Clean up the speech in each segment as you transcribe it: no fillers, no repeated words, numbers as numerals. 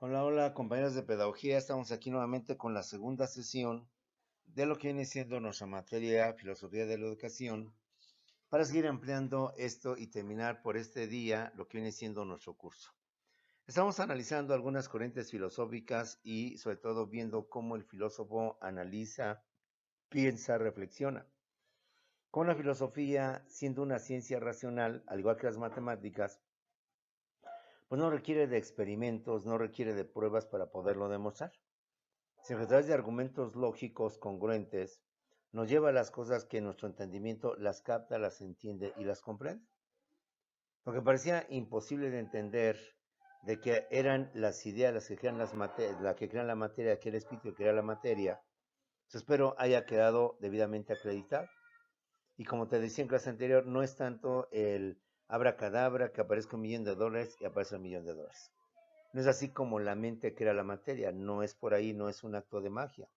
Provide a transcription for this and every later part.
Hola, hola, compañeros de pedagogía. Estamos aquí nuevamente con la segunda sesión de lo que viene siendo nuestra materia Filosofía de la Educación para seguir ampliando esto y terminar por este día lo que viene siendo nuestro curso. Estamos analizando algunas corrientes filosóficas y sobre todo viendo cómo el filósofo analiza, piensa, reflexiona. Con la filosofía, siendo una ciencia racional, al igual que las matemáticas, pues no requiere de experimentos, no requiere de pruebas para poderlo demostrar, sino que a través de argumentos lógicos congruentes nos lleva a las cosas que nuestro entendimiento las capta, las entiende y las comprende. Lo que parecía imposible de entender de que eran las ideas las que crean la que crean la materia, que el espíritu que crea la materia, pues espero haya quedado debidamente acreditado. Y como te decía en clase anterior, no es tanto el abracadabra que aparezca $1,000,000 y aparece $1,000,000. No es así como la mente crea la materia, no es por ahí, no es un acto de magia,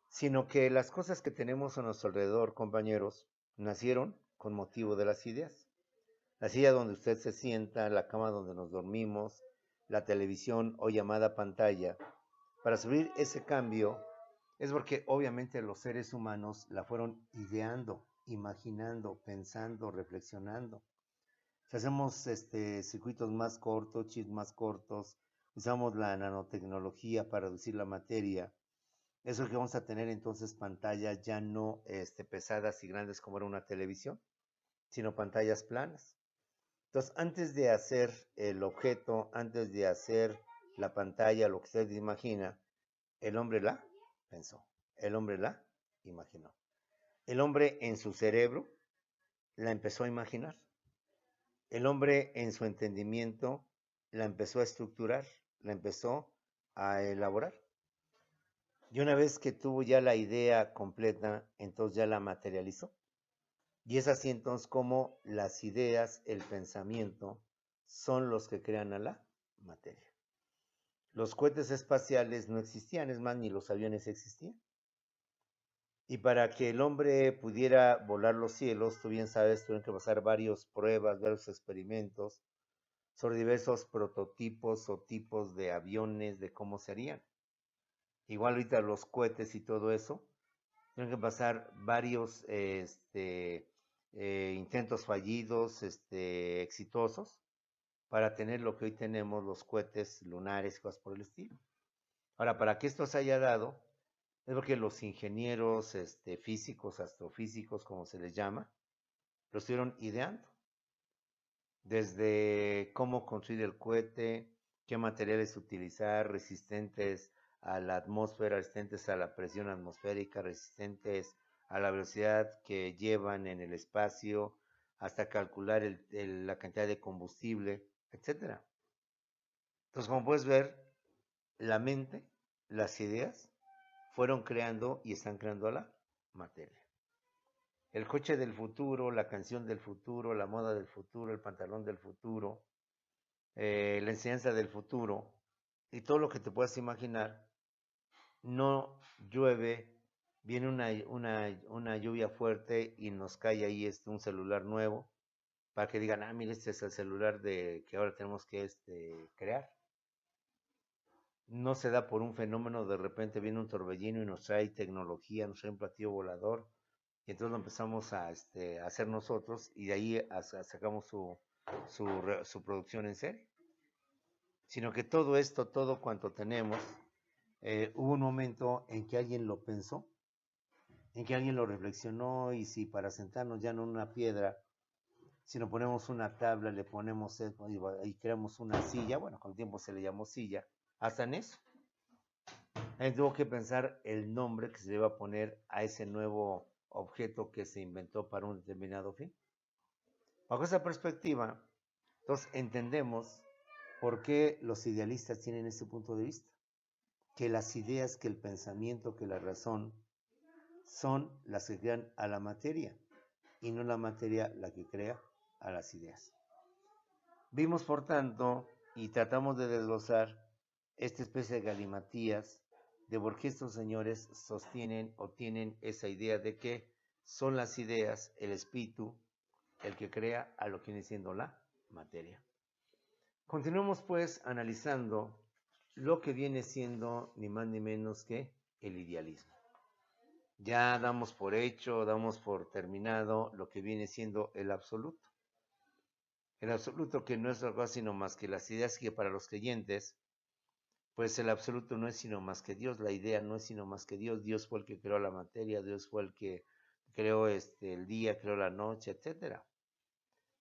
sino que las cosas que tenemos a nuestro alrededor, compañeros, nacieron con motivo de las ideas. La silla donde usted se sienta, la cama donde nos dormimos, la televisión o llamada pantalla. Para subir ese cambio es porque obviamente los seres humanos la fueron ideando, imaginando, pensando, reflexionando. Si hacemos circuitos más cortos, chips más cortos, usamos la nanotecnología para reducir la materia. Eso que vamos a tener entonces pantallas ya no pesadas y grandes como era una televisión, sino pantallas planas. Entonces, antes de hacer el objeto, antes de hacer la pantalla, lo que usted imagina, el hombre la pensó, el hombre la imaginó. El hombre en su cerebro la empezó a imaginar. El hombre en su entendimiento la empezó a estructurar, la empezó a elaborar. Y una vez que tuvo ya la idea completa, entonces ya la materializó. Y es así entonces como las ideas, el pensamiento, son los que crean a la materia. Los cohetes espaciales no existían, es más, ni los aviones existían. Y para que el hombre pudiera volar los cielos, tú bien sabes, tuvieron que pasar varias pruebas, varios experimentos sobre diversos prototipos o tipos de aviones, de cómo serían. Igual ahorita los cohetes y todo eso, tienen que pasar varios intentos fallidos, exitosos, para tener lo que hoy tenemos, los cohetes lunares y cosas por el estilo. Ahora, para que esto se haya dado, es porque los ingenieros físicos, astrofísicos, como se les llama, lo estuvieron ideando. Desde cómo construir el cohete, qué materiales utilizar, resistentes a la atmósfera, resistentes a la presión atmosférica, resistentes a la velocidad que llevan en el espacio, hasta calcular la cantidad de combustible, etcétera. Entonces, como puedes ver, la mente, las ideas, fueron creando y están creando la materia. El coche del futuro, la canción del futuro, la moda del futuro, el pantalón del futuro, la enseñanza del futuro y todo lo que te puedas imaginar, no llueve, viene una lluvia fuerte y nos cae ahí un celular nuevo para que digan, ah, mira, este es el celular que ahora tenemos que crear. No se da por un fenómeno, de repente viene un torbellino y nos trae tecnología, nos trae un platillo volador, y entonces lo empezamos a hacer nosotros y de ahí sacamos su producción en serie. Sino que todo esto, todo cuanto tenemos, hubo un momento en que alguien lo pensó, en que alguien lo reflexionó, y si para sentarnos ya no en una piedra, sino ponemos una tabla, le ponemos y creamos una silla, bueno, con el tiempo se le llamó silla, hasta en eso. Alguien tuvo que pensar el nombre que se le iba a poner a ese nuevo objeto que se inventó para un determinado fin. Bajo esa perspectiva, entonces entendemos por qué los idealistas tienen ese punto de vista, que las ideas, que el pensamiento, que la razón son las que crean a la materia y no la materia la que crea a las ideas. Vimos, por tanto, y tratamos de desglosar esta especie de galimatías de por qué estos señores sostienen o tienen esa idea de que son las ideas, el espíritu, el que crea a lo que viene siendo la materia. Continuemos pues analizando lo que viene siendo ni más ni menos que el idealismo. Ya damos por hecho, damos por terminado lo que viene siendo el absoluto. El absoluto que no es algo sino más que las ideas, que para los creyentes, pues el absoluto no es sino más que Dios, la idea no es sino más que Dios. Dios fue el que creó la materia, Dios fue el que creó el día, creó la noche, etcétera.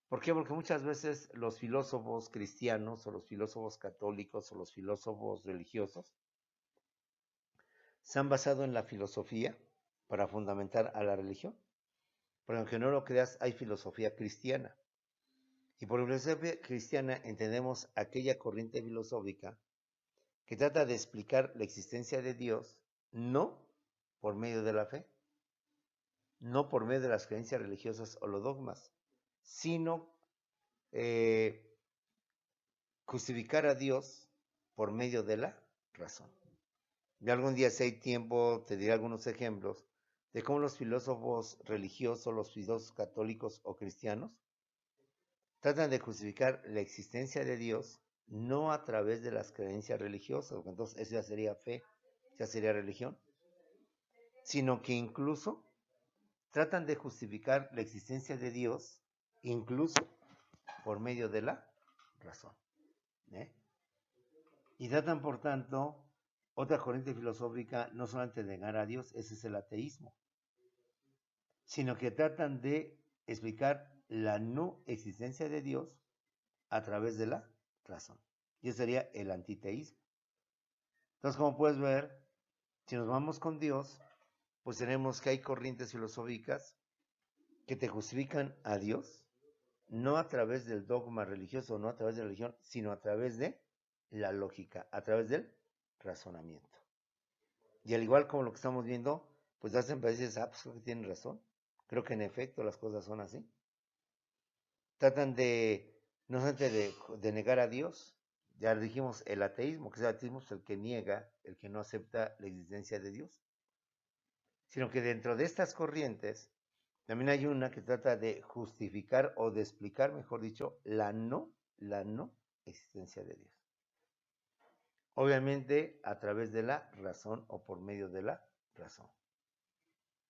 ¿Por qué? Porque muchas veces los filósofos cristianos o los filósofos católicos o los filósofos religiosos se han basado en la filosofía para fundamentar a la religión. Pero aunque no lo creas, hay filosofía cristiana. Y por filosofía cristiana entendemos aquella corriente filosófica que trata de explicar la existencia de Dios no por medio de la fe, no por medio de las creencias religiosas o los dogmas, sino justificar a Dios por medio de la razón. De algún día, si hay tiempo, te diré algunos ejemplos de cómo los filósofos religiosos, los filósofos católicos o cristianos, tratan de justificar la existencia de Dios no a través de las creencias religiosas, porque entonces eso ya sería fe, ya sería religión, sino que incluso tratan de justificar la existencia de Dios incluso por medio de la razón. Y tratan, por tanto, otra corriente filosófica, no solamente de negar a Dios, ese es el ateísmo, sino que tratan de explicar la no existencia de Dios a través de la razón. Y ese sería el antiteísmo. Entonces, como puedes ver, si nos vamos con Dios, pues tenemos que hay corrientes filosóficas que te justifican a Dios, no a través del dogma religioso, no a través de la religión, sino a través de la lógica, a través del razonamiento. Y al igual como lo que estamos viendo, pues hacen parecer, pues creo que tienen razón. Creo que en efecto las cosas son así. Tratan de, no solamente de negar a Dios, ya dijimos el ateísmo, que es el ateísmo es el que niega, el que no acepta la existencia de Dios. Sino que dentro de estas corrientes, también hay una que trata de justificar o de explicar, mejor dicho, la no existencia de Dios. Obviamente a través de la razón o por medio de la razón.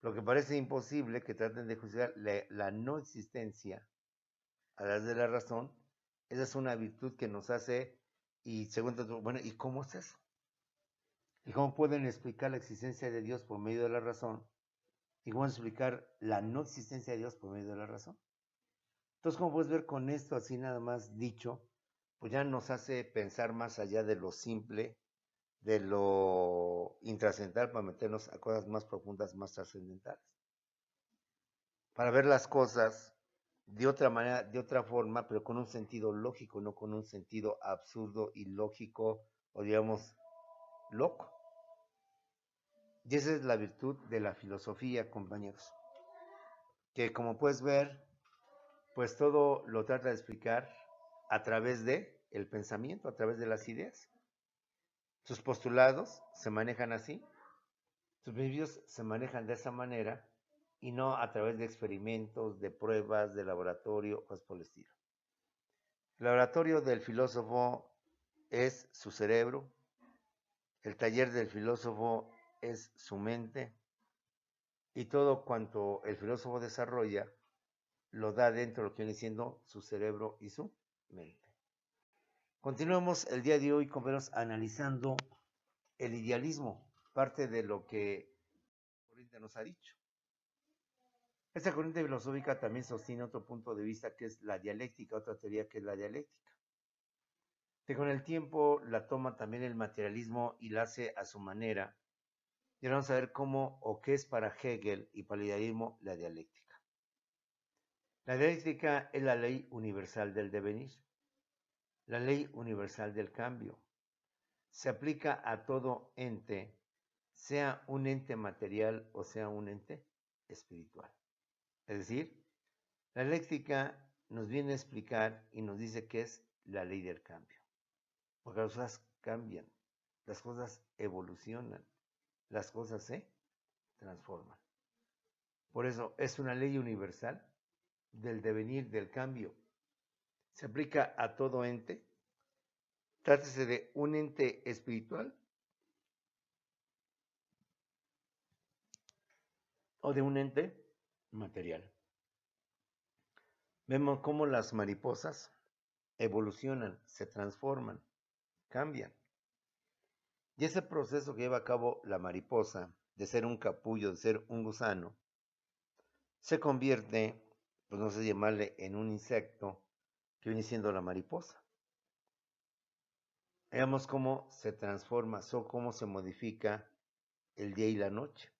Lo que parece imposible que traten de juzgar la no existencia a través de la razón, esa es una virtud que nos hace, y según bueno, ¿y cómo es eso? ¿Y cómo pueden explicar la existencia de Dios por medio de la razón? ¿Y cómo explicar la no existencia de Dios por medio de la razón? Entonces, como puedes ver con esto así nada más dicho, pues ya nos hace pensar más allá de lo simple, de lo intrascendental, para meternos a cosas más profundas, más trascendentales. Para ver las cosas de otra manera, de otra forma, pero con un sentido lógico, no con un sentido absurdo, ilógico o digamos loco. Y esa es la virtud de la filosofía, compañeros. Que como puedes ver, pues todo lo trata de explicar a través de el pensamiento, a través de las ideas. Sus postulados se manejan así, sus principios se manejan de esa manera y no a través de experimentos, de pruebas, de laboratorio, cosas por el estilo. El laboratorio del filósofo es su cerebro, el taller del filósofo es su mente y todo cuanto el filósofo desarrolla lo da dentro de lo que viene siendo su cerebro y su mente. Continuamos el día de hoy, compañeros, analizando el idealismo, parte de lo que la corriente nos ha dicho. Esta corriente filosófica también sostiene otro punto de vista que es la dialéctica, otra teoría que es la dialéctica, que con el tiempo la toma también el materialismo y la hace a su manera. Y ahora vamos a ver cómo o qué es para Hegel y para el idealismo la dialéctica. La dialéctica es la ley universal del devenir, la ley universal del cambio. Se aplica a todo ente, sea un ente material o sea un ente espiritual. Es decir, la dialéctica nos viene a explicar y nos dice que es la ley del cambio. Porque las cosas cambian, las cosas evolucionan, las cosas se transforman. Por eso es una ley universal del devenir, del cambio. Se aplica a todo ente, trátese de un ente espiritual o de un ente material. Vemos cómo las mariposas evolucionan, se transforman, cambian. Y ese proceso que lleva a cabo la mariposa, de ser un capullo, de ser un gusano, se convierte, pues no sé llamarle, en un insecto que viene siendo la mariposa. Veamos cómo se transforma, cómo se modifica el día y la noche,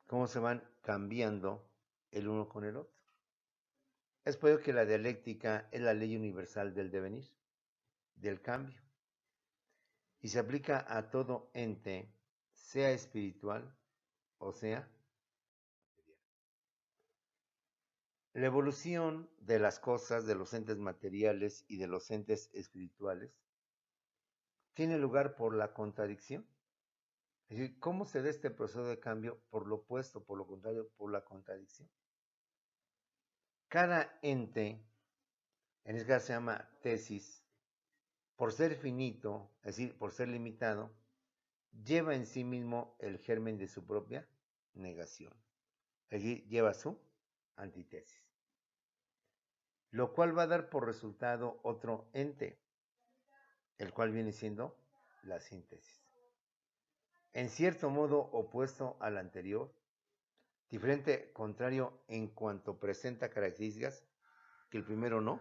cómo se van cambiando el uno con el otro. Es por ello que la dialéctica es la ley universal del devenir, del cambio, y se aplica a todo ente, sea espiritual o sea material. La evolución de las cosas, de los entes materiales y de los entes espirituales, tiene lugar por la contradicción. Es decir, ¿cómo se da este proceso de cambio? Por lo opuesto, por lo contrario, por la contradicción. Cada ente, en este caso se llama tesis, por ser finito, es decir, por ser limitado, lleva en sí mismo el germen de su propia negación. Es decir, lleva su antítesis. Lo cual va a dar por resultado otro ente, el cual viene siendo la síntesis. En cierto modo opuesto al anterior, diferente, contrario en cuanto presenta características que el primero no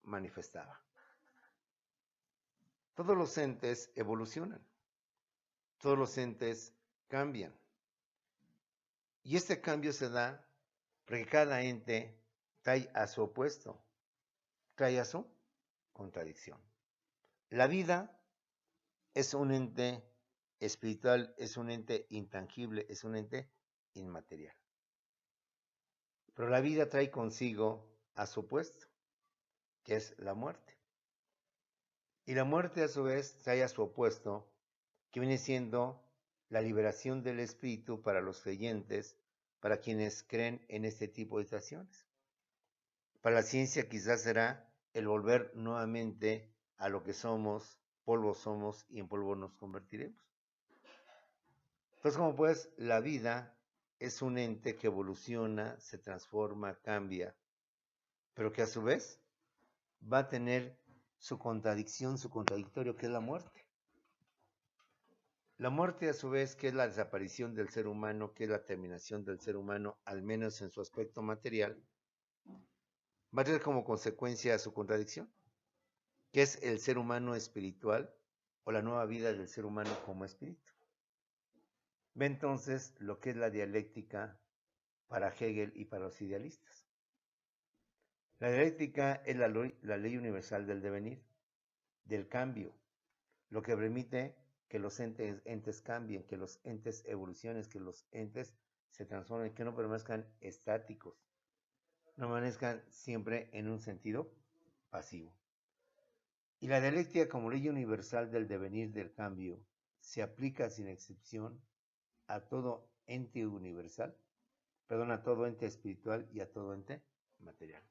manifestaba. Todos los entes evolucionan, todos los entes cambian. Y este cambio se da porque cada ente trae a su opuesto, trae a su contradicción. La vida es un ente espiritual, es un ente intangible, es un ente inmaterial. Pero la vida trae consigo a su opuesto, que es la muerte. Y la muerte a su vez trae a su opuesto, que viene siendo la liberación del espíritu para los creyentes, para quienes creen en este tipo de situaciones. Para la ciencia quizás será el volver nuevamente a lo que somos, polvo somos y en polvo nos convertiremos. Entonces, como pues, la vida es un ente que evoluciona, se transforma, cambia, pero que a su vez va a tener su contradicción, su contradictorio, que es la muerte. La muerte a su vez, que es la desaparición del ser humano, que es la terminación del ser humano, al menos en su aspecto material, va a tener como consecuencia su contradicción, que es el ser humano espiritual o la nueva vida del ser humano como espíritu. Ve entonces lo que es la dialéctica para Hegel y para los idealistas. La dialéctica es la ley universal del devenir, del cambio, lo que permite que los entes cambien, que los entes evolucionen, que los entes se transformen, que no permanezcan estáticos, no permanezcan siempre en un sentido pasivo. Y la dialéctica como ley universal del devenir del cambio se aplica sin excepción a todo ente universal, a todo ente espiritual y a todo ente material.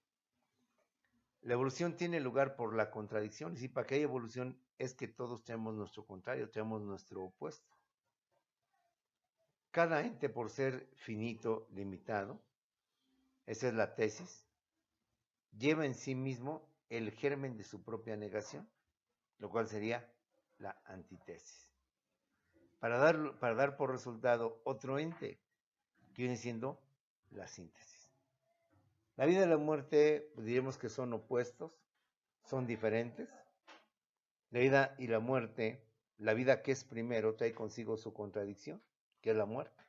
La evolución tiene lugar por la contradicción, y si para que haya evolución es que todos tenemos nuestro contrario, tenemos nuestro opuesto. Cada ente, por ser finito, limitado, esa es la tesis, lleva en sí mismo el germen de su propia negación, lo cual sería la antítesis. Para dar por resultado otro ente, que viene siendo la síntesis. La vida y la muerte, pues diríamos que son opuestos, son diferentes. La vida y la muerte, la vida que es primero, trae consigo su contradicción, que es la muerte,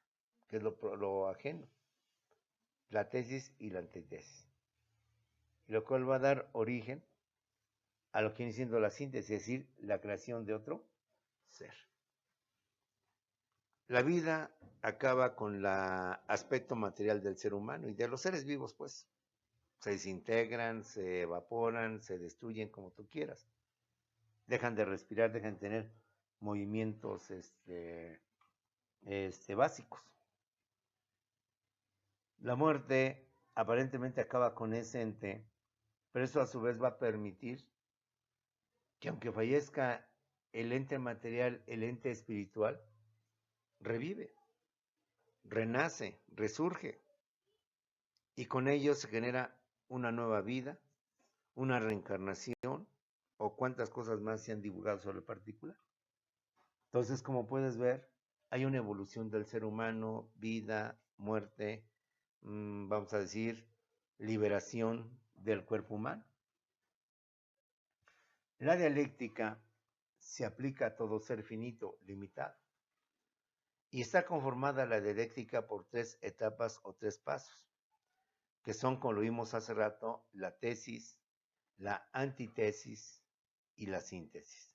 que es lo ajeno, la tesis y la antítesis. Y lo cual va a dar origen a lo que viene siendo la síntesis, es decir, la creación de otro ser. La vida acaba con el aspecto material del ser humano y de los seres vivos, pues. Se desintegran, se evaporan, se destruyen como tú quieras. Dejan de respirar, dejan de tener movimientos básicos. La muerte aparentemente acaba con ese ente, pero eso a su vez va a permitir que aunque fallezca el ente material, el ente espiritual, revive, renace, resurge, y con ello se genera una nueva vida, una reencarnación, o cuántas cosas más se han divulgado sobre el particular. Entonces, como puedes ver, hay una evolución del ser humano, vida, muerte, vamos a decir, liberación del cuerpo humano. La dialéctica se aplica a todo ser finito, limitado, y está conformada la dialéctica por tres etapas o tres pasos, que son, como lo vimos hace rato, la tesis, la antítesis y la síntesis.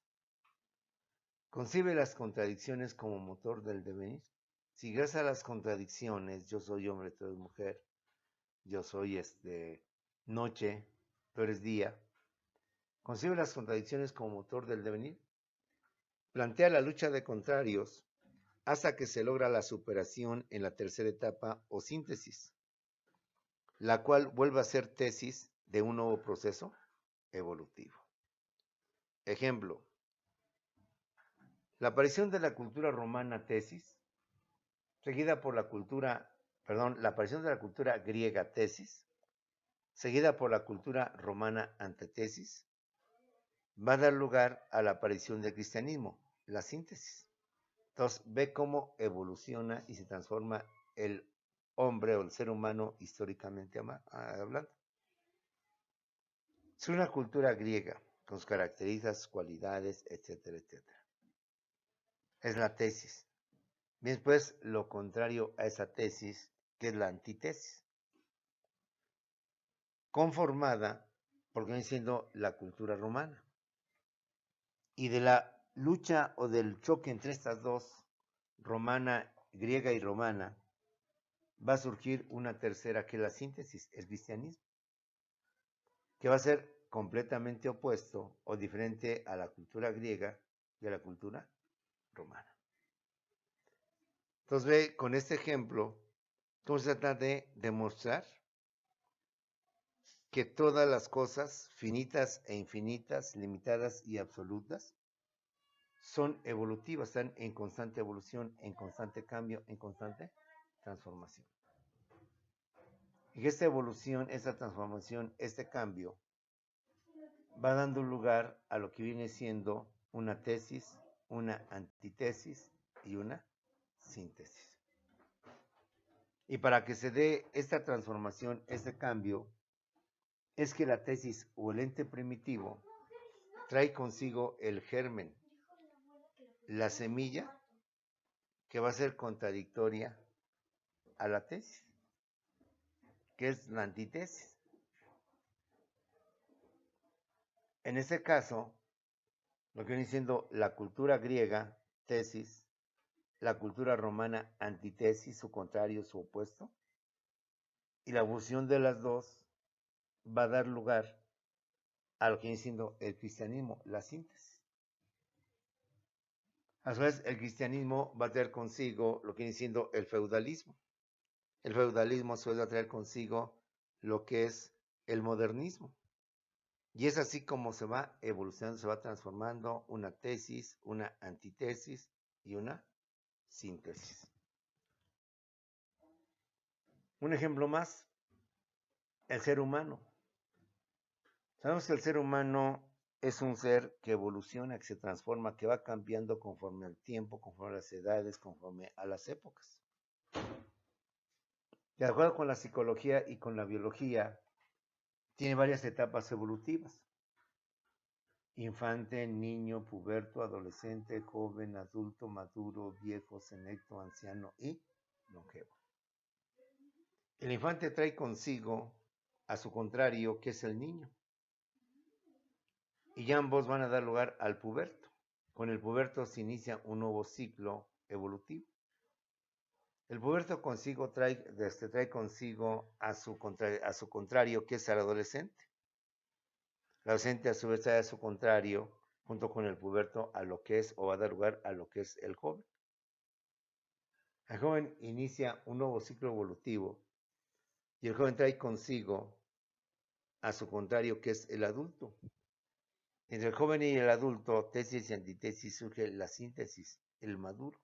Concibe las contradicciones como motor del devenir. Si gracias a las contradicciones, yo soy hombre, tú eres mujer, yo soy noche, tú eres día, concibe las contradicciones como motor del devenir, plantea la lucha de contrarios hasta que se logra la superación en la tercera etapa o síntesis, la cual vuelve a ser tesis de un nuevo proceso evolutivo. Ejemplo, la aparición de la cultura romana tesis, seguida por la aparición de la cultura griega tesis, seguida por la cultura romana antítesis, va a dar lugar a la aparición del cristianismo, la síntesis. Entonces, ve cómo evoluciona y se transforma el hombre o el ser humano históricamente hablando. Es una cultura griega, con sus características, cualidades, etcétera, etcétera. Es la tesis. Bien, pues, lo contrario a esa tesis, que es la antítesis, conformada por viene siendo la cultura romana. Y de la lucha o del choque entre estas dos, romana, griega y romana, va a surgir una tercera que es la síntesis, el cristianismo, que va a ser completamente opuesto o diferente a la cultura griega y a la cultura romana. Entonces ve con este ejemplo cómo se trata de demostrar que todas las cosas finitas e infinitas, limitadas y absolutas, son evolutivas, están en constante evolución, en constante cambio, en constante transformación. Y esta evolución, esta transformación, este cambio, va dando lugar a lo que viene siendo una tesis, una antítesis y una síntesis. Y para que se dé esta transformación, este cambio, es que la tesis o el ente primitivo trae consigo el germen, la semilla, que va a ser contradictoria a la tesis, que es la antítesis. En este caso, lo que viene siendo la cultura griega, tesis, la cultura romana, antítesis, su contrario, su opuesto, y la fusión de las dos va a dar lugar a lo que viene siendo el cristianismo, la síntesis. A su vez, el cristianismo va a traer consigo lo que viene siendo el feudalismo. El feudalismo a su vez va a traer consigo lo que es el modernismo. Y es así como se va evolucionando, se va transformando una tesis, una antítesis y una síntesis. Un ejemplo más, el ser humano. Sabemos que el ser humano es un ser que evoluciona, que se transforma, que va cambiando conforme al tiempo, conforme a las edades, conforme a las épocas. De acuerdo con la psicología y con la biología, tiene varias etapas evolutivas. Infante, niño, puberto, adolescente, joven, adulto, maduro, viejo, senecto, anciano y longevo. El infante trae consigo a su contrario, que es el niño. Y ambos van a dar lugar al puberto. Con el puberto se inicia un nuevo ciclo evolutivo. El puberto trae consigo a su contrario, que es el adolescente. El adolescente a su vez trae a su contrario, junto con el puberto, a lo que es o va a dar lugar a lo que es el joven. El joven inicia un nuevo ciclo evolutivo y el joven trae consigo a su contrario, que es el adulto. Entre el joven y el adulto, tesis y antítesis, surge la síntesis, el maduro.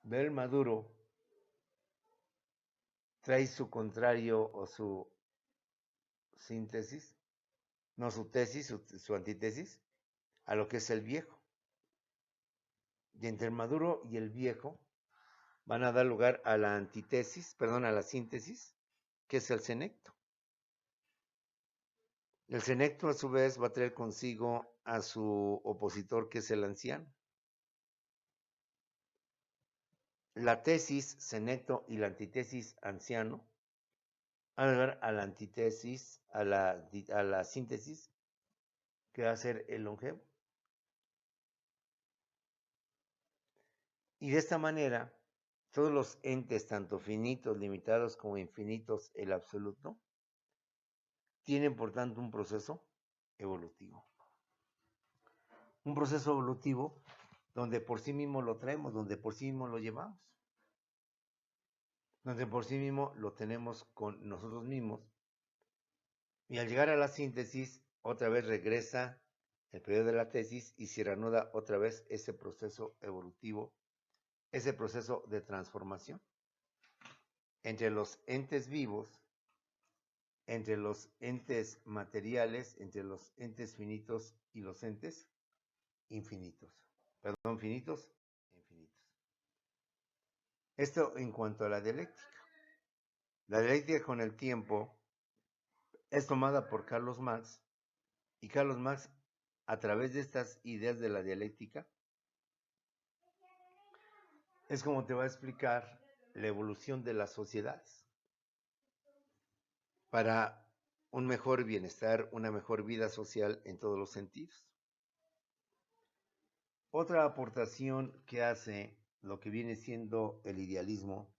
Del maduro trae su contrario o su síntesis, no su tesis, su antítesis, a lo que es el viejo. Y entre el maduro y el viejo van a dar lugar a la antítesis, perdón, a la síntesis, que es el senecto. El senecto a su vez va a traer consigo a su opositor, que es el anciano. La tesis, senecto, y la antítesis, anciano, van a dar a la antítesis, a la síntesis, que va a ser el longevo. Y de esta manera, todos los entes, tanto finitos, limitados, como infinitos, el absoluto, tienen por tanto un proceso evolutivo. Un proceso evolutivo donde por sí mismo lo traemos, donde por sí mismo lo llevamos, donde por sí mismo lo tenemos con nosotros mismos. Y al llegar a la síntesis, otra vez regresa el periodo de la tesis y se reanuda otra vez ese proceso evolutivo, ese proceso de transformación entre los entes vivos, entre los entes materiales, entre los entes finitos y los entes infinitos. Perdón, finitos e infinitos. Esto en cuanto a la dialéctica. La dialéctica con el tiempo es tomada por Carlos Marx, y Carlos Marx, a través de estas ideas de la dialéctica, es como te va a explicar la evolución de las sociedades para un mejor bienestar, una mejor vida social en todos los sentidos. Otra aportación que hace lo que viene siendo el idealismo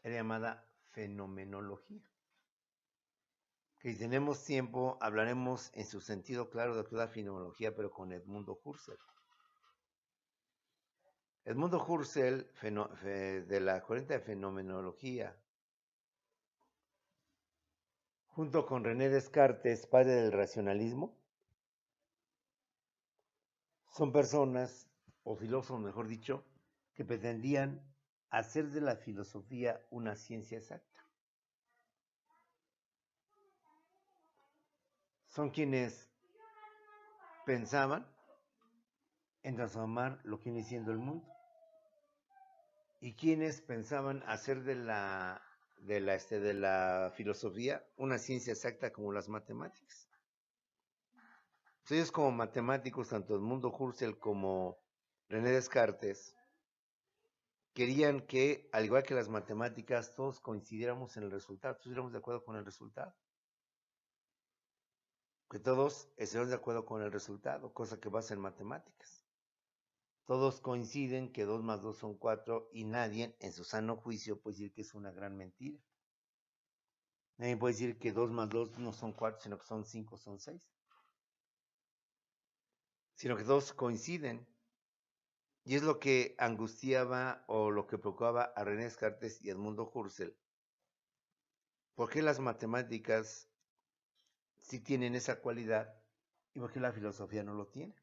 es la llamada fenomenología. Que si tenemos tiempo, hablaremos en su sentido claro de toda la fenomenología, pero con Edmundo Husserl. Edmundo Husserl, de la corriente de fenomenología, junto con René Descartes, padre del racionalismo, son personas, o filósofos mejor dicho, que pretendían hacer de la filosofía una ciencia exacta. Son quienes pensaban en transformar lo que viene siendo el mundo, y quienes pensaban hacer de la filosofía una ciencia exacta como las matemáticas. Entonces, ellos como matemáticos, tanto Edmundo Husserl como René Descartes, querían que, al igual que las matemáticas, todos coincidiéramos en el resultado, todos estuviéramos de acuerdo con el resultado. Que todos estemos de acuerdo con el resultado, cosa que pasa en matemáticas. Todos coinciden que 2 más 2 son 4 y nadie en su sano juicio puede decir que es una gran mentira. Nadie puede decir que 2 más 2 no son 4, sino que son 5, son 6. Sino que todos coinciden. Y es lo que angustiaba o lo que preocupaba a René Descartes y Edmundo Husserl. ¿Por qué las matemáticas sí tienen esa cualidad y por qué la filosofía no lo tiene?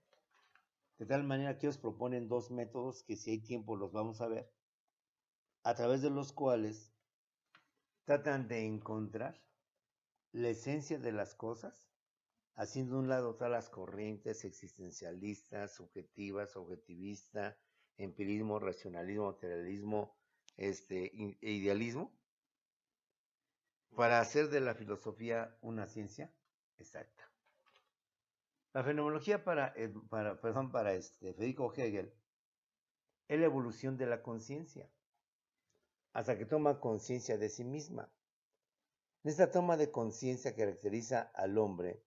De tal manera que ellos proponen 2 métodos que, si hay tiempo, los vamos a ver, a través de los cuales tratan de encontrar la esencia de las cosas, haciendo a un lado todas las corrientes existencialistas, subjetivas, objetivista, empirismo, racionalismo, materialismo, e idealismo, para hacer de la filosofía una ciencia exacta. La fenomenología para Federico Hegel es la evolución de la conciencia, hasta que toma conciencia de sí misma. En esta toma de conciencia caracteriza al hombre,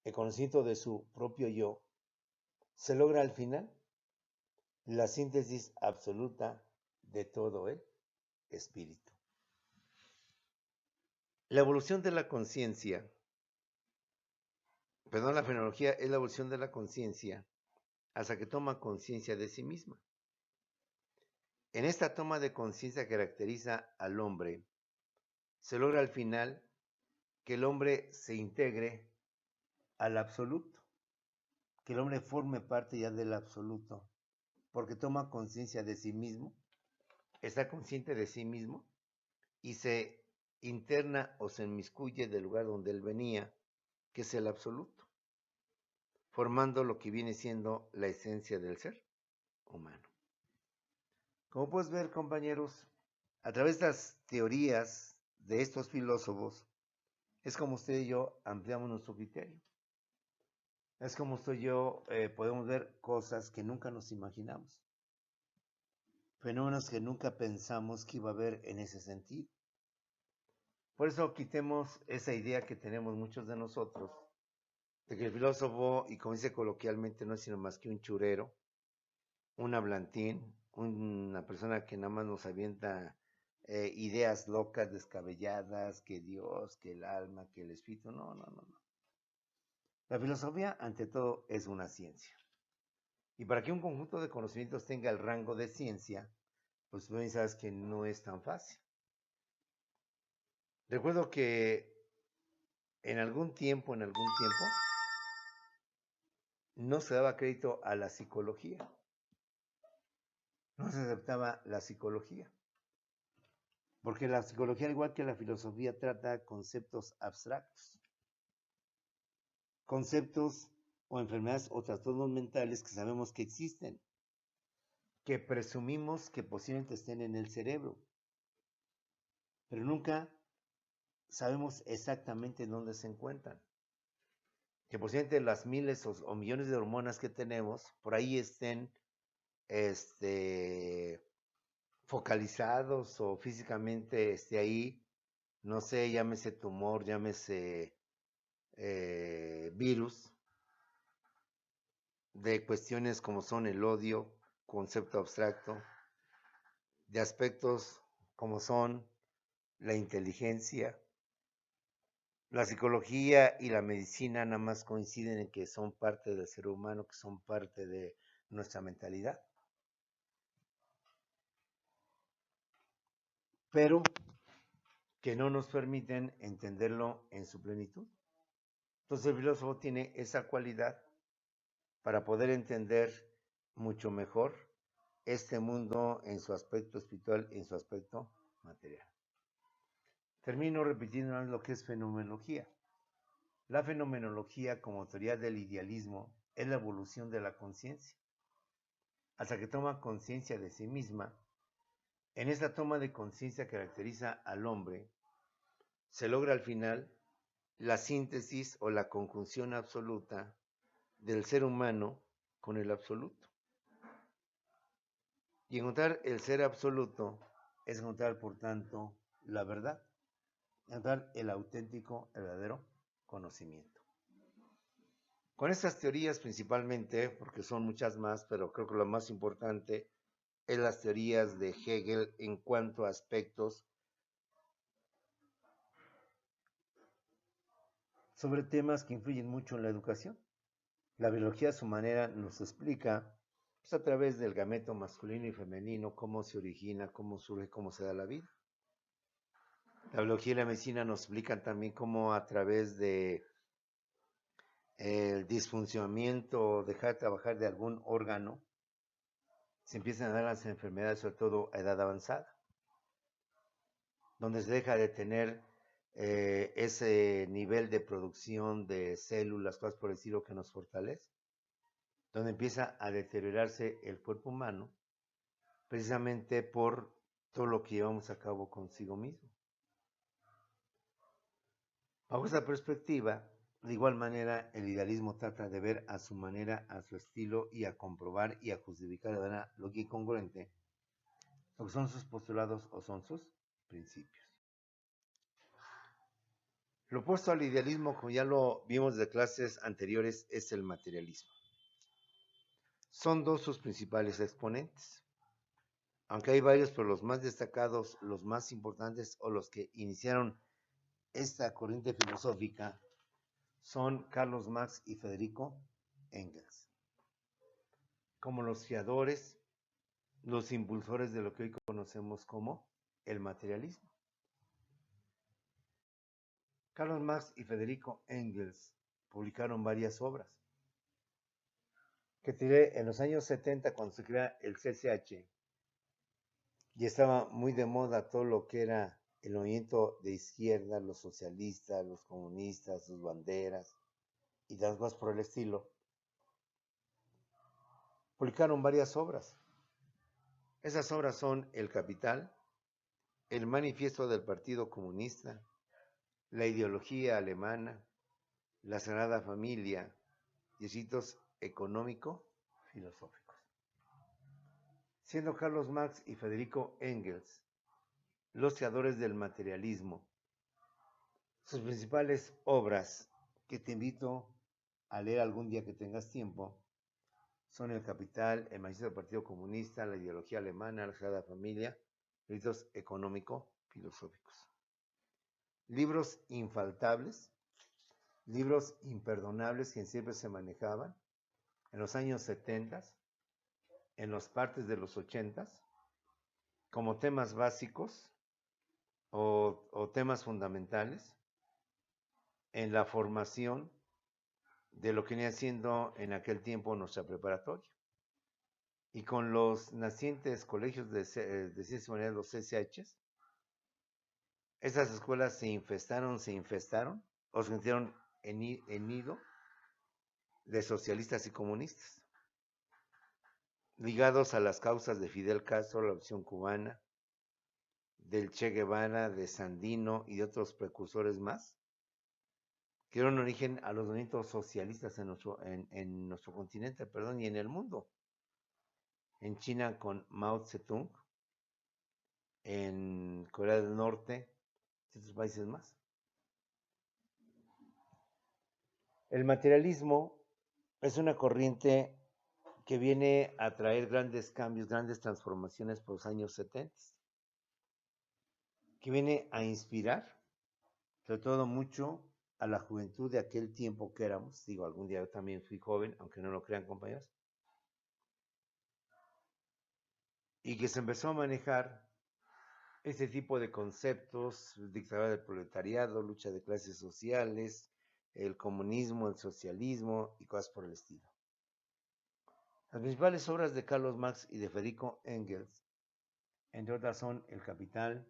el conocimiento de su propio yo, se logra al final la síntesis absoluta de todo el espíritu. La evolución de la conciencia, la fenomenología es la evolución de la conciencia hasta que toma conciencia de sí misma. En esta toma de conciencia que caracteriza al hombre, se logra al final que el hombre se integre al absoluto, que el hombre forme parte ya del absoluto, porque toma conciencia de sí mismo, está consciente de sí mismo y se interna o se inmiscuye del lugar donde él venía, que es el absoluto, formando lo que viene siendo la esencia del ser humano. Como puedes ver, compañeros, a través de las teorías de estos filósofos, es como usted y yo ampliamos nuestro criterio. Es como usted y yo podemos ver cosas que nunca nos imaginamos. Fenómenos que nunca pensamos que iba a haber en ese sentido. Por eso quitemos esa idea que tenemos muchos de nosotros, de que el filósofo, y como dice coloquialmente, no es sino más que un churero, un hablantín, una persona que nada más nos avienta ideas locas, descabelladas, que Dios, que el alma, que el espíritu. No. La filosofía, ante todo, es una ciencia. Y para que un conjunto de conocimientos tenga el rango de ciencia, pues tú sabes que no es tan fácil. Recuerdo que en algún tiempo, no se daba crédito a la psicología. No se aceptaba la psicología. Porque la psicología, al igual que la filosofía, trata conceptos abstractos. Conceptos o enfermedades o trastornos mentales que sabemos que existen, que presumimos que posiblemente estén en el cerebro, pero nunca sabemos exactamente dónde se encuentran. Que posiblemente las miles o millones de hormonas que tenemos, por ahí estén focalizados o físicamente esté ahí, no sé, llámese tumor, llámese virus, de cuestiones como son el odio, concepto abstracto, de aspectos como son la inteligencia. La psicología y la medicina nada más coinciden en que son parte del ser humano, que son parte de nuestra mentalidad. Pero que no nos permiten entenderlo en su plenitud. Entonces el filósofo tiene esa cualidad para poder entender mucho mejor este mundo en su aspecto espiritual, en su aspecto material. Termino repitiendo lo que es fenomenología. La fenomenología, como teoría del idealismo, es la evolución de la conciencia. Hasta que toma conciencia de sí misma, en esta toma de conciencia que caracteriza al hombre, se logra al final la síntesis o la conjunción absoluta del ser humano con el absoluto. Y encontrar el ser absoluto es encontrar, por tanto, la verdad, encontrar el auténtico, el verdadero conocimiento. Con estas teorías principalmente, porque son muchas más, pero creo que lo más importante es las teorías de Hegel en cuanto a aspectos sobre temas que influyen mucho en la educación. La biología a su manera nos explica pues, a través del gameto masculino y femenino cómo se origina, cómo surge, cómo se da la vida. La biología y la medicina nos explican también cómo a través de el disfuncionamiento o dejar de trabajar de algún órgano se empiezan a dar las enfermedades, sobre todo a edad avanzada, donde se deja de tener ese nivel de producción de células, cosas por decirlo, que nos fortalece, donde empieza a deteriorarse el cuerpo humano, precisamente por todo lo que llevamos a cabo consigo mismo. Bajo esa perspectiva, de igual manera, el idealismo trata de ver a su manera, a su estilo y a comprobar y a justificar de manera lógica y congruente lo que son sus postulados o son sus principios. Lo opuesto al idealismo, como ya lo vimos de clases anteriores, es el materialismo. Son dos sus principales exponentes. Aunque hay varios, pero los más destacados, los más importantes o los que iniciaron esta corriente filosófica son Carlos Marx y Federico Engels, como los creadores, los impulsores de lo que hoy conocemos como el materialismo. Carlos Marx y Federico Engels publicaron varias obras. Que tiré en los años 70, cuando se crea el CCH, y estaba muy de moda todo lo que era el movimiento de izquierda, los socialistas, los comunistas, sus banderas y las cosas por el estilo. Publicaron varias obras. Esas obras son El Capital, El Manifiesto del Partido Comunista, La Ideología Alemana, La Sagrada Familia y Escritos Económico-Filosóficos. Siendo Carlos Marx y Federico Engels los creadores del materialismo, sus principales obras, que te invito a leer algún día que tengas tiempo, son El Capital, El Manifiesto del Partido Comunista, La Ideología Alemana, La Sagrada Familia, Escritos Económico-Filosóficos. Libros infaltables, libros imperdonables que siempre se manejaban en los años 70, en las partes de los 80, como temas básicos o temas fundamentales en la formación de lo que venía siendo en aquel tiempo nuestra preparatoria. Y con los nacientes colegios de ciencias humanidades, los CCHs, esas escuelas se infestaron o se metieron en nido de socialistas y comunistas, ligados a las causas de Fidel Castro, la revolución cubana, del Che Guevara, de Sandino y de otros precursores más, que dieron origen a los movimientos socialistas en nuestro continente, y en el mundo. En China con Mao Zedong, en Corea del Norte y otros países más. El materialismo es una corriente que viene a traer grandes cambios, grandes transformaciones por los años 70, que viene a inspirar, sobre todo mucho, a la juventud de aquel tiempo que éramos. Digo, algún día yo también fui joven, aunque no lo crean, compañeros. Y que se empezó a manejar este tipo de conceptos: dictadura del proletariado, lucha de clases sociales, el comunismo, el socialismo y cosas por el estilo. Las principales obras de Carlos Marx y de Federico Engels, entre otras, son El Capital,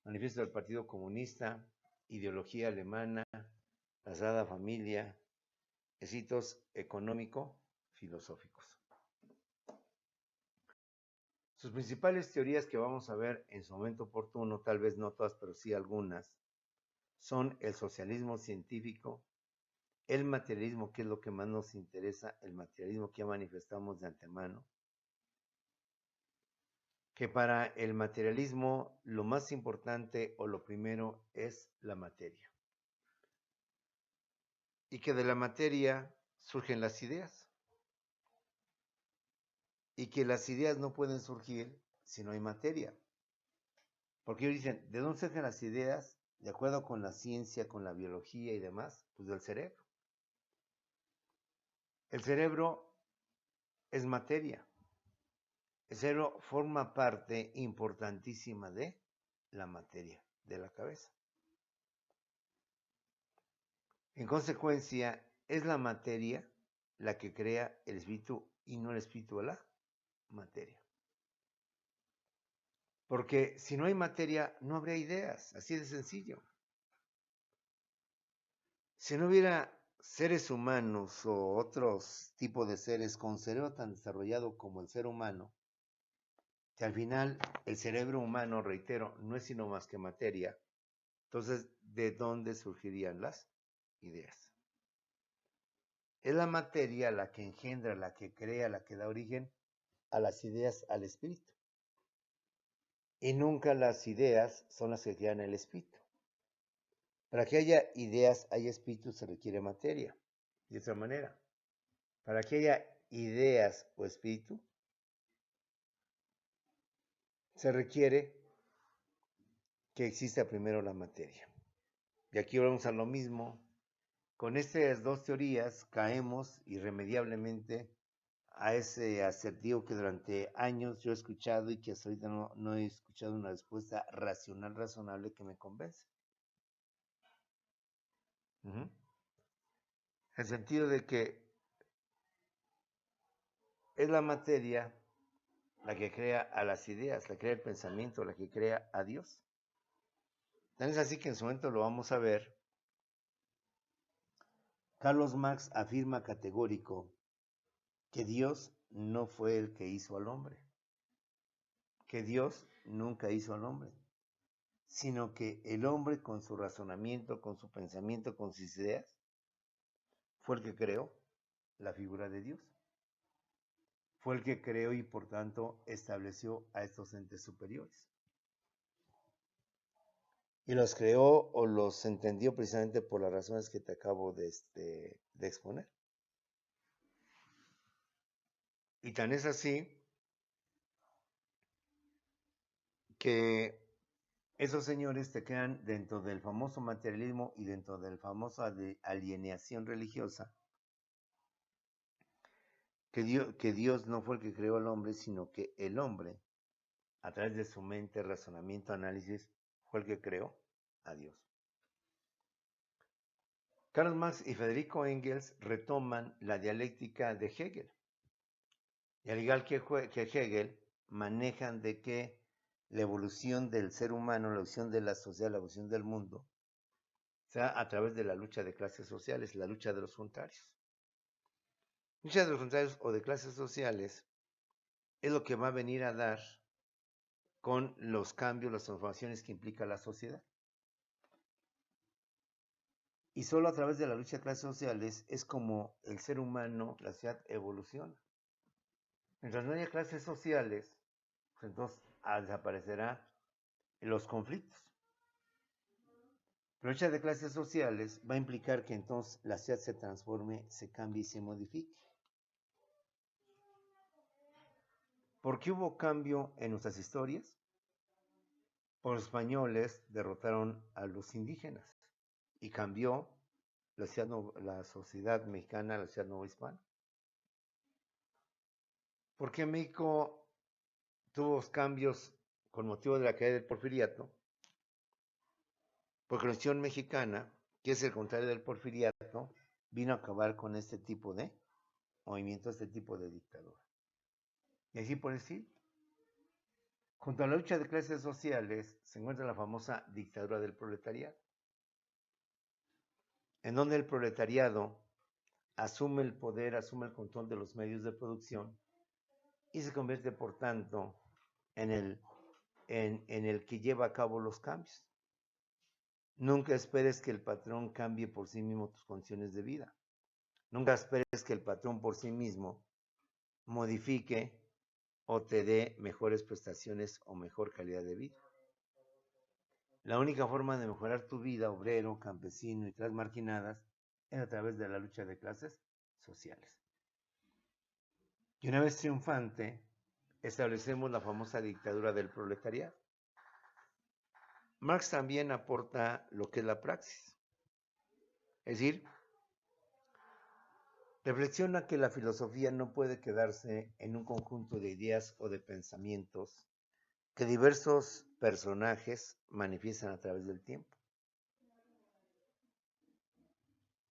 Manifiesto del Partido Comunista, Ideología Alemana, La Sagrada Familia, Escritos Económico-Filosóficos. Sus principales teorías, que vamos a ver en su momento oportuno, tal vez no todas, pero sí algunas, son el socialismo científico, el materialismo, que es lo que más nos interesa, el materialismo que ya manifestamos de antemano, que para el materialismo lo más importante o lo primero es la materia, y que de la materia surgen las ideas, y que las ideas no pueden surgir si no hay materia. Porque ellos dicen, ¿de dónde surgen las ideas? De acuerdo con la ciencia, con la biología y demás, pues del cerebro. El cerebro es materia. El cerebro forma parte importantísima de la materia, de la cabeza. En consecuencia, es la materia la que crea el espíritu y no el espíritu de la materia. Porque si no hay materia, no habría ideas, así de sencillo. Si no hubiera seres humanos o otros tipos de seres con cerebro tan desarrollado como el ser humano, que al final el cerebro humano, reitero, no es sino más que materia, entonces, ¿de dónde surgirían las ideas? Es la materia la que engendra, la que crea, la que da origen a las ideas, al espíritu. Y nunca las ideas son las que crean el espíritu. Para que haya ideas, haya espíritu, se requiere materia. De otra manera, para que haya ideas o espíritu, se requiere que exista primero la materia. Y aquí vamos a lo mismo. Con estas dos teorías caemos irremediablemente a ese acertijo que durante años yo he escuchado y que hasta ahorita no he escuchado una respuesta racional, razonable, que me convence. en el sentido de que es la materia la que crea a las ideas, la que crea el pensamiento, la que crea a Dios. Tan es así que en su momento lo vamos a ver. Carlos Marx afirma categórico que Dios no fue el que hizo al hombre, que Dios nunca hizo al hombre, sino que el hombre con su razonamiento, con su pensamiento, con sus ideas, fue el que creó la figura de Dios. Fue el que creó y por tanto estableció a estos entes superiores. Y los creó o los entendió precisamente por las razones que te acabo de exponer. Y tan es así que esos señores te quedan dentro del famoso materialismo y dentro del famoso alienación religiosa, que Dios no fue el que creó al hombre, sino que el hombre, a través de su mente, razonamiento, análisis, fue el que creó a Dios. Karl Marx y Federico Engels retoman la dialéctica de Hegel. Y al igual que Hegel, manejan de que la evolución del ser humano, la evolución de la sociedad, la evolución del mundo, sea a través de la lucha de clases sociales, la lucha de los juntarios. La lucha de los juntarios o de clases sociales es lo que va a venir a dar con los cambios, las transformaciones que implica la sociedad. Y solo a través de la lucha de clases sociales es como el ser humano, la sociedad evoluciona. Mientras no haya clases sociales, pues entonces desaparecerán los conflictos. La lucha de clases sociales va a implicar que entonces la sociedad se transforme, se cambie y se modifique. ¿Por qué hubo cambio en nuestras historias? Por los españoles derrotaron a los indígenas y cambió la sociedad mexicana, la sociedad novohispana. ¿Por qué México tuvo cambios con motivo de la caída del porfiriato? Porque la Revolución Mexicana, que es el contrario del porfiriato, vino a acabar con este tipo de movimiento, este tipo de dictadura. Y así por decir, junto a la lucha de clases sociales se encuentra la famosa dictadura del proletariado, en donde el proletariado asume el poder, asume el control de los medios de producción y se convierte, por tanto, en el que lleva a cabo los cambios. Nunca esperes que el patrón cambie por sí mismo tus condiciones de vida. Nunca esperes que el patrón por sí mismo modifique o te dé mejores prestaciones o mejor calidad de vida. La única forma de mejorar tu vida, obrero, campesino y clases marginadas, es a través de la lucha de clases sociales. Y una vez triunfante, establecemos la famosa dictadura del proletariado. Marx también aporta lo que es la praxis. Es decir, reflexiona que la filosofía no puede quedarse en un conjunto de ideas o de pensamientos que diversos personajes manifiestan a través del tiempo.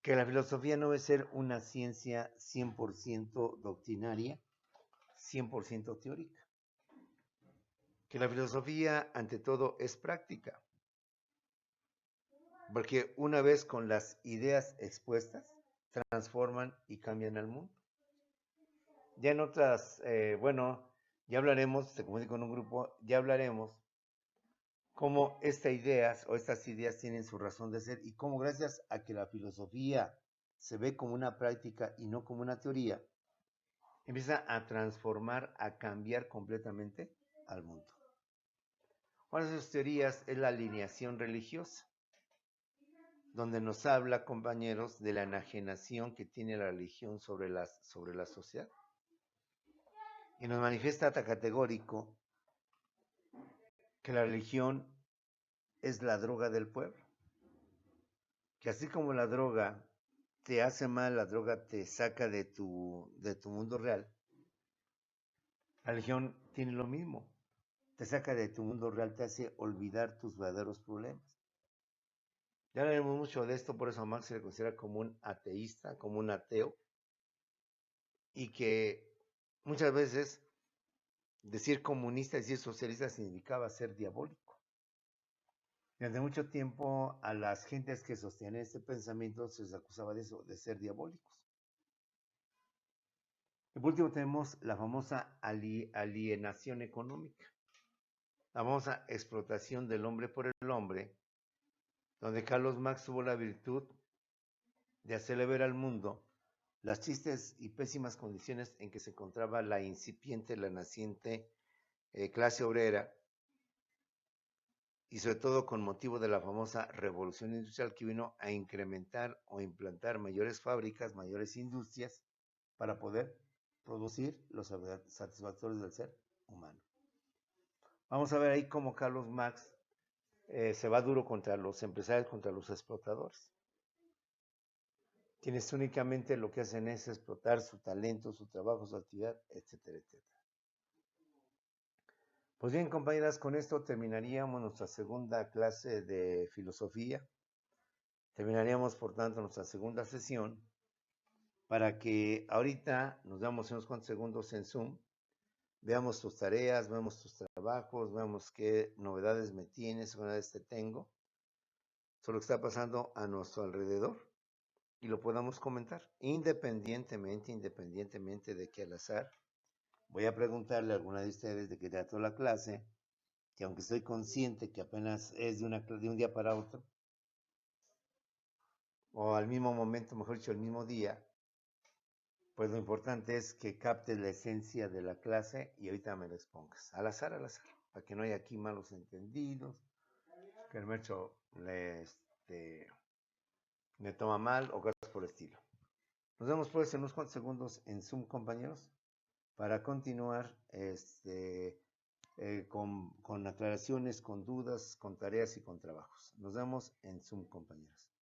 Que la filosofía no debe ser una ciencia 100% doctrinaria, 100% teórica. Que la filosofía, ante todo, es práctica. Porque una vez con las ideas expuestas, transforman y cambian al mundo. Ya en otras, ya hablaremos, se comunica con un grupo, ya hablaremos cómo estas ideas tienen su razón de ser y cómo gracias a que la filosofía se ve como una práctica y no como una teoría, empieza a transformar, a cambiar completamente al mundo. Una de esas teorías es la alineación religiosa, donde nos habla, compañeros, de la enajenación que tiene la religión sobre la sociedad. Y nos manifiesta hasta categórico que la religión es la droga del pueblo. Que así como la droga te hace mal, la droga te saca de tu mundo real, la religión tiene lo mismo. Te saca de tu mundo real, te hace olvidar tus verdaderos problemas. Ya hablaremos mucho de esto, por eso a Marx se le considera como un ateísta, como un ateo, y que muchas veces decir comunista, decir socialista significaba ser diabólico. Durante mucho tiempo a las gentes que sostenían este pensamiento se les acusaba de eso, de ser diabólicos. Y por último tenemos la famosa alienación económica, la famosa explotación del hombre por el hombre, donde Carlos Marx tuvo la virtud de hacerle ver al mundo las tristes y pésimas condiciones en que se encontraba la incipiente, la naciente clase obrera, y sobre todo con motivo de la famosa revolución industrial que vino a incrementar o implantar mayores fábricas, mayores industrias, para poder producir los satisfactores del ser humano. Vamos a ver ahí cómo Carlos Marx se va duro contra los empresarios, contra los explotadores, quienes únicamente lo que hacen es explotar su talento, su trabajo, su actividad, etcétera, etcétera. Pues bien, compañeras, con esto terminaríamos nuestra segunda clase de filosofía. Terminaríamos, por tanto, nuestra segunda sesión para que ahorita nos damos unos cuantos segundos en Zoom, veamos tus tareas, veamos tus trabajos, veamos qué novedades me tienes, qué novedades te tengo, sobre lo que está pasando a nuestro alrededor y lo podamos comentar, independientemente de que al azar voy a preguntarle a alguna de ustedes de qué trató la clase, que aunque estoy consciente que apenas es de un día para otro, o al mismo momento, mejor dicho, el mismo día, pues lo importante es que captes la esencia de la clase y ahorita me la expongas. Al azar, para que no haya aquí malos entendidos, que el maestro le toma mal o cosas por el estilo. Nos vemos pues en unos cuantos segundos en Zoom, compañeros, para continuar con aclaraciones, con dudas, con tareas y con trabajos. Nos vemos en Zoom, compañeros.